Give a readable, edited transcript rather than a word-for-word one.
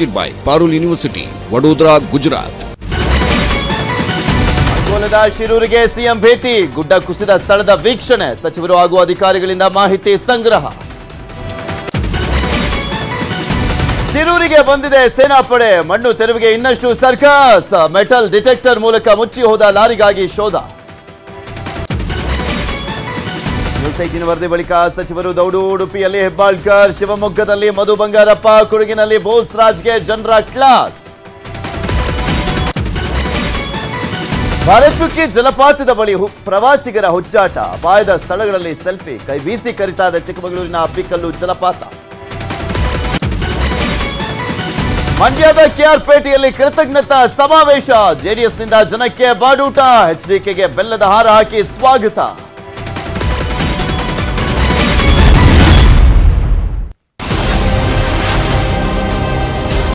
presented by Parul University, Vadodara, Gujarat. ಕೋಲದ ಶಿರೂರಿಗೆ CM ಭೇಟಿ, ಗುಡ್ಡ ಕುಸಿದ ಸ್ಥಳದ ವೀಕ್ಷಣೆ, ಸಚಿವರು ಹಾಗೂ ಅಧಿಕಾರಿಗಳಿಂದ ಮಾಹಿತಿ ಸಂಗ್ರಹ. ಶಿರೂರಿಗೆ ಬಂದಿದೆ ಸೇನಾಪಡೆ, ಮಣ್ಣು ತೆರವಿಗೆ ಇನ್ನಷ್ಟು ಸರ್ಕಸ್, ಮೆಟಲ್ ಡಿಟೆಕ್ಟರ್ ಮೂಲಕ ಮುಚ್ಚಿ ಹೋದ ಲಾರಿಗಾಗಿ ಶೋಧ. ನ್ಯೂಸ್ 18 ವರದಿ ಬಳಿಕ ಸಚಿವರು ದೌಡು, ಉಡುಪಿಯಲ್ಲಿ ಹೆಬ್ಬಾಳ್ಕರ್, ಶಿವಮೊಗ್ಗದಲ್ಲಿ ಮಧು ಬಂಗಾರಪ್ಪ, ಕೊಡಗಿನಲ್ಲಿ ಬೋಸ್ರಾಜ್ಗೆ ಜನರ ಕ್ಲಾಸ್. ಭರಚುಕ್ಕಿ ಜಲಪಾತದ ಬಳಿ ಪ್ರವಾಸಿಗರ ಹುಚ್ಚಾಟ, ಅಪಾಯದ ಸ್ಥಳಗಳಲ್ಲಿ ಸೆಲ್ಫಿ, ಕೈ ಬೀಸಿ ಕರಿತಾದ ಚಿಕ್ಕಮಗಳೂರಿನ ಅಬ್ಬಿಕಲ್ಲು ಜಲಪಾತ. ಮಂಡ್ಯದ ಕೆಆರ್ಪೇಟೆಯಲ್ಲಿ ಕೃತಜ್ಞತಾ ಸಮಾವೇಶ, ಜೆಡಿಎಸ್ನಿಂದ ಜನಕ್ಕೆ ಬಾಡೂಟ, ಎಚ್ಡಿಕೆಗೆ ಬೆಲ್ಲದ ಹಾರ ಹಾಕಿ ಸ್ವಾಗತ.